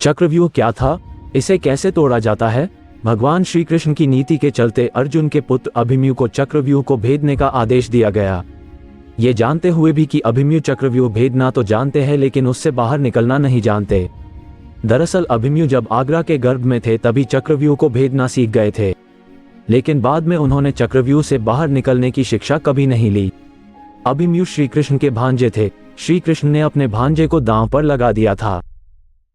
चक्रव्यूह क्या था? इसे कैसे तोड़ा जाता है? भगवान श्री कृष्ण की नीति के चलते अर्जुन के पुत्र अभिमन्यु को चक्रव्यूह को भेदने का आदेश दिया गया। ये जानते हुए भी कि अभिमन्यु चक्रव्यूह भेदना तो जानते हैं लेकिन उससे बाहर निकलना नहीं जानते। दरअसल अभिमन्यु जब आगरा के गर्भ में थे तभी चक्रव्यूह को भेदना सीख गए थे, लेकिन बाद में उन्होंने चक्रव्यूह से बाहर निकलने की शिक्षा कभी नहीं ली। अभिमन्यु श्री कृष्ण के भांजे थे। श्री कृष्ण ने अपने भांजे को दांव पर लगा दिया था।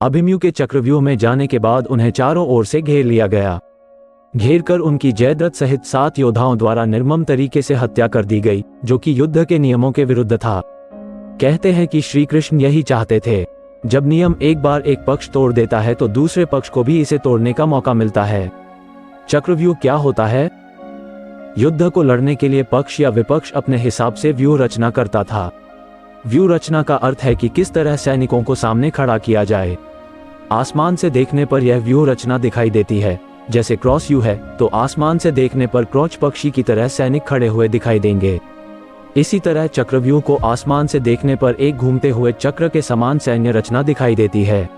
अभिमन्यु के चक्रव्यूह में जाने के बाद उन्हें चारों ओर से घेर लिया गया। घेर कर उनकी जयद्रथ सहित 7 योद्धाओं द्वारा निर्मम तरीके से हत्या कर दी गई, जो कि युद्ध के नियमों के विरुद्ध था। कहते हैं कि श्री कृष्ण यही चाहते थे, जब नियम एक बार एक पक्ष तोड़ देता है तो दूसरे पक्ष को भी इसे तोड़ने का मौका मिलता है। चक्रव्यूह क्या होता है? युद्ध को लड़ने के लिए पक्ष या विपक्ष अपने हिसाब से व्यूह रचना करता था। व्यूह रचना का अर्थ है कि किस तरह सैनिकों को सामने खड़ा किया जाए। आसमान से देखने पर यह व्यूह रचना दिखाई देती है। जैसे क्रॉस व्यू है तो आसमान से देखने पर क्रॉच पक्षी की तरह सैनिक खड़े हुए दिखाई देंगे। इसी तरह चक्रव्यूह को आसमान से देखने पर एक घूमते हुए चक्र के समान सैन्य रचना दिखाई देती है।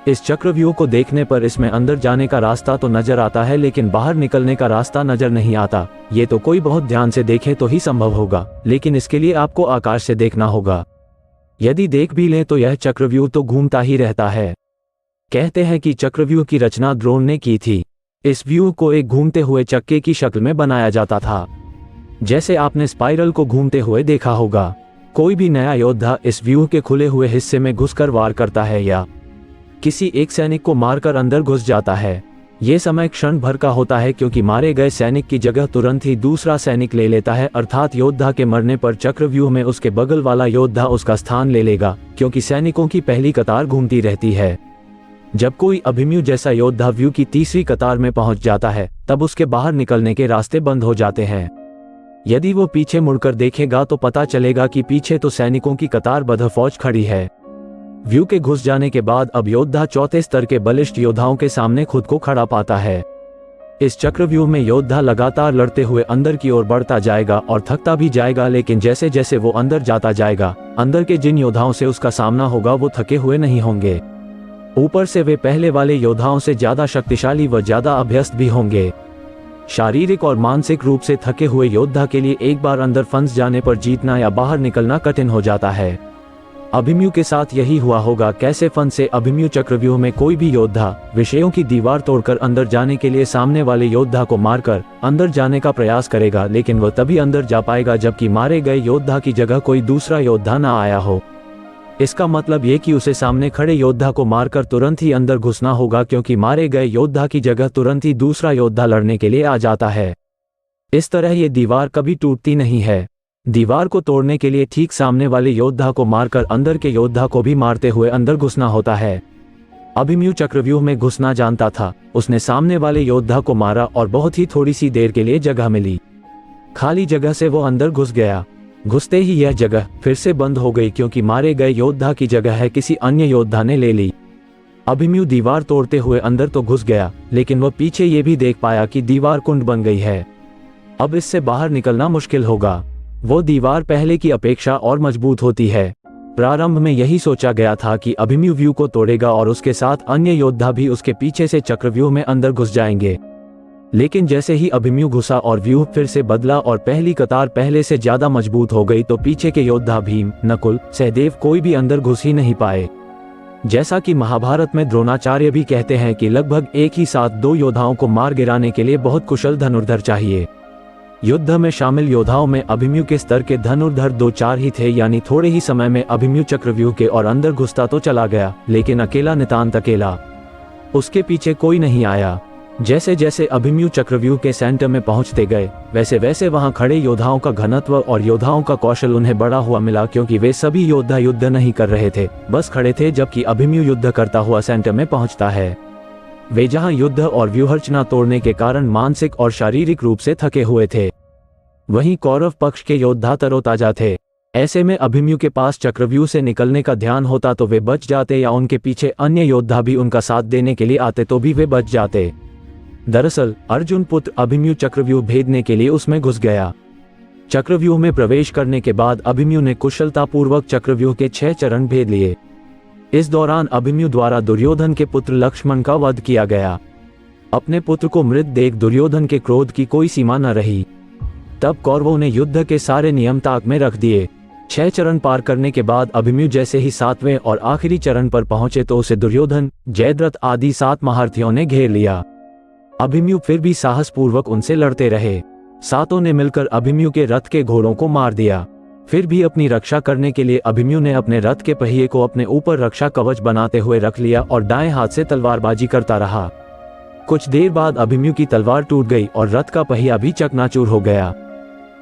इस चक्रव्यूह को देखने पर इसमें अंदर जाने का रास्ता तो नजर आता है लेकिन बाहर निकलने का रास्ता नजर नहीं आता। ये तो कोई बहुत ध्यान से देखे तो ही संभव होगा, लेकिन इसके लिए आपको आकाश से देखना होगा। यदि देख भी लें तो यह चक्रव्यूह तो घूमता ही रहता है। कहते हैं कि चक्रव्यूह की रचना द्रोण ने की थी। इस व्यूह को एक घूमते हुए चक्के की शक्ल में बनाया जाता था, जैसे आपने स्पाइरल को घूमते हुए देखा होगा। कोई भी नया योद्धा इस व्यूह के खुले हुए हिस्से में घुसकर वार करता है या किसी एक सैनिक को मारकर अंदर घुस जाता है। ये समय क्षण भर का होता है, क्योंकि मारे गए सैनिक की जगह तुरंत ही दूसरा सैनिक ले लेता है, अर्थात योद्धा के मरने पर चक्रव्यूह में उसके बगल वाला योद्धा उसका स्थान ले लेगा, क्योंकि सैनिकों की पहली कतार घूमती रहती है। जब कोई अभिमन्यु जैसा योद्धा व्यूह की तीसरी कतार में पहुंच जाता है तब उसके बाहर निकलने के रास्ते बंद हो जाते हैं। यदि वो पीछे मुड़कर देखेगा तो पता चलेगा कि पीछे तो सैनिकों की कतारबद्ध फौज खड़ी है। व्यू के घुस जाने के बाद अब योद्धा चौथे स्तर के बलिष्ठ योद्धाओं के सामने खुद को खड़ा पाता है। इस चक्रव्यूह में योद्धा लगातार लड़ते हुए अंदर की ओर बढ़ता जाएगा और थकता भी जाएगा, लेकिन जैसे जैसे वो अंदर जाता जाएगा अंदर के जिन योद्धाओं से उसका सामना होगा वो थके हुए नहीं होंगे। ऊपर से वे पहले वाले योद्धाओं से ज्यादा शक्तिशाली व ज्यादा अभ्यस्त भी होंगे। शारीरिक और मानसिक रूप से थके हुए योद्धा के लिए एक बार अंदर फंस जाने पर जीतना या बाहर निकलना कठिन हो जाता है। अभिमन्यु के साथ यही हुआ होगा। कैसे फंसे अभिमन्यु? चक्रव्यूह में कोई भी योद्धा विषयों की दीवार तोड़कर अंदर जाने के लिए सामने वाले योद्धा को मारकर अंदर जाने का प्रयास करेगा, लेकिन वह तभी अंदर जा पाएगा जबकि मारे गए योद्धा की जगह कोई दूसरा योद्धा न आया हो। इसका मतलब ये कि उसे सामने खड़े योद्धा को मारकर तुरंत ही अंदर घुसना होगा, क्योंकि मारे गए योद्धा की जगह तुरंत ही दूसरा योद्धा लड़ने के लिए आ जाता है। इस तरह ये दीवार कभी टूटती नहीं है। दीवार को तोड़ने के लिए ठीक सामने वाले योद्धा को मारकर अंदर के योद्धा को भी मारते हुए अंदर घुसना होता है। अभिमन्यु चक्रव्यूह में घुसना जानता था। उसने सामने वाले योद्धा को मारा और बहुत ही थोड़ी सी देर के लिए जगह मिली। खाली जगह से वो अंदर घुस गया। घुसते ही यह जगह फिर से बंद हो गई, क्योंकि मारे गए योद्धा की जगह है किसी अन्य योद्धा ने ले ली। अभिमन्यु दीवार तोड़ते हुए अंदर तो घुस गया, लेकिन वह पीछे ये भी देख पाया कि दीवार कुंड बन गई है। अब इससे बाहर निकलना मुश्किल होगा। वो दीवार पहले की अपेक्षा और मजबूत होती है। प्रारंभ में यही सोचा गया था कि अभिमन्यु व्यू को तोड़ेगा और उसके साथ अन्य योद्धा भी उसके पीछे से चक्रव्यूह में अंदर घुस जाएंगे। लेकिन जैसे ही अभिमन्यु घुसा और व्यूह फिर से बदला और पहली कतार पहले से ज्यादा मजबूत हो गई, तो पीछे के योद्धा भीम, नकुल, सहदेव कोई भी अंदर घुस ही नहीं पाए। जैसा कि महाभारत में द्रोणाचार्य भी कहते हैं कि लगभग एक ही साथ 2 योद्धाओं को मार गिराने के लिए बहुत कुशल धनुर्धर चाहिए। युद्ध में शामिल योद्धाओं में अभिमन्यु के स्तर के धनुर्धर 2-4 ही थे, यानी थोड़े ही समय में अभिमन्यु चक्रव्यूह के और अंदर घुसता तो चला गया, लेकिन अकेला, नितांत अकेला। उसके पीछे कोई नहीं आया। जैसे जैसे अभिमन्यु चक्रव्यूह के सेंटर में पहुंचते गए, वैसे वैसे वहां खड़े योद्धाओं का घनत्व और योद्धाओं का कौशल उन्हें बढ़ा हुआ मिला, क्योंकि वे सभी योद्धा युद्ध नहीं कर रहे थे, बस खड़े थे, जबकि अभिमन्यु युद्ध करता हुआ सेंटर में पहुंचता है। वे जहां युद्ध और व्यूहरचना तोड़ने के कारण मानसिक और शारीरिक रूप से थके हुए थे, वहीं कौरव पक्ष के योद्धा तरोताजा थे। ऐसे में अभिमन्यु के पास चक्रव्यूह से निकलने का ध्यान होता तो वे बच जाते, या उनके पीछे अन्य योद्धा भी उनका साथ देने के लिए आते तो भी वे बच जाते। दरअसल अर्जुन पुत्र अभिमन्यु चक्रव्यूह भेदने के लिए उसमें घुस गया। चक्रव्यूह में प्रवेश करने के बाद अभिमन्यु ने कुशलतापूर्वक चक्रव्यूह के 6 चरण भेद लिए। इस दौरान अभिमन्यु द्वारा दुर्योधन के पुत्र लक्ष्मण का वध किया गया। अपने पुत्र को मृत देख दुर्योधन के क्रोध की कोई सीमा न रही। तब कौरवों ने युद्ध के सारे नियम ताक में रख दिए। 6 चरण पार करने के बाद अभिमन्यु जैसे ही 7वें और आखिरी चरण पर पहुंचे तो उसे दुर्योधन, जयद्रथ आदि 7 महारथियों ने घेर लिया। अभिमन्यु फिर भी साहसपूर्वक उनसे लड़ते रहे। 7 ने मिलकर अभिमन्यु के रथ के घोड़ों को मार दिया। फिर भी अपनी रक्षा करने के लिए अभिमन्यु ने अपने रथ के पहिए को अपने ऊपर रक्षा कवच बनाते हुए रख लिया और दाएं हाथ से तलवारबाजी करता रहा। कुछ देर बाद अभिमन्यु की तलवार टूट गई और रथ का पहिया भी चकनाचूर हो गया।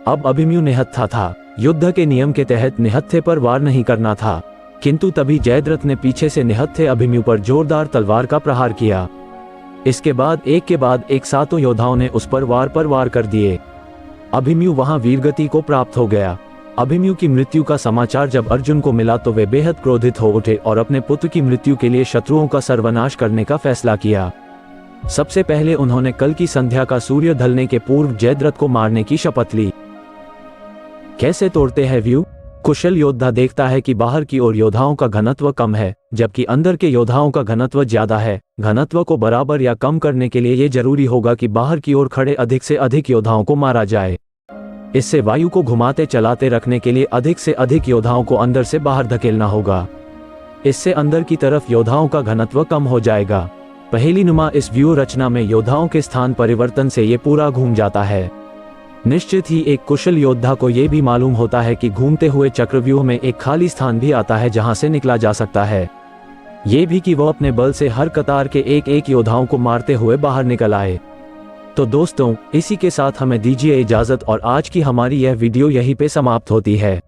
अब अभिमन्यु निहत्था था। युद्ध के नियम के तहत निहत्थे पर वार नहीं करना था, किंतु तभी जयद्रथ ने पीछे से निहत्थे अभिमन्यु पर जोरदार तलवार का प्रहार किया। इसके बाद एक के बाद एक 7 योद्धाओं ने उस पर वार कर दिए। अभिमन्यु वहां वीरगति को प्राप्त हो गया। अभिमन्यु की मृत्यु का समाचार जब अर्जुन को मिला तो वे बेहद क्रोधित हो उठे और अपने पुत्र की मृत्यु के लिए शत्रुओं का सर्वनाश करने का फैसला किया। सबसे पहले उन्होंने कल की संध्या का सूर्य ढलने के पूर्व जयद्रथ को मारने की शपथ ली। कैसे तोड़ते हैं व्यू? कुशल योद्धा देखता है कि बाहर की ओर योद्धाओं का घनत्व कम है, जबकि अंदर के योद्धाओं का घनत्व ज्यादा है। घनत्व को बराबर या कम करने के लिए ये जरूरी होगा कि बाहर की ओर खड़े अधिक से अधिक योद्धाओं को मारा जाए। इससे वायु को घुमाते चलाते रखने के लिए अधिक से अधिक योद्धाओं को अंदर से बाहर धकेलना होगा। इससे अंदर की तरफ योद्धाओं का घनत्व कम हो जाएगा। पहेली नुमा इस व्यूह रचना में योद्धाओं के स्थान परिवर्तन से ये पूरा घूम जाता है। निश्चित ही एक कुशल योद्धा को यह भी मालूम होता है कि घूमते हुए चक्रव्यूह में एक खाली स्थान भी आता है जहां से निकला जा सकता है। ये भी कि वो अपने बल से हर कतार के एक एक योद्धाओं को मारते हुए बाहर निकल आए। तो दोस्तों, इसी के साथ हमें दीजिए इजाजत और आज की हमारी यह वीडियो यहीं पे समाप्त होती है।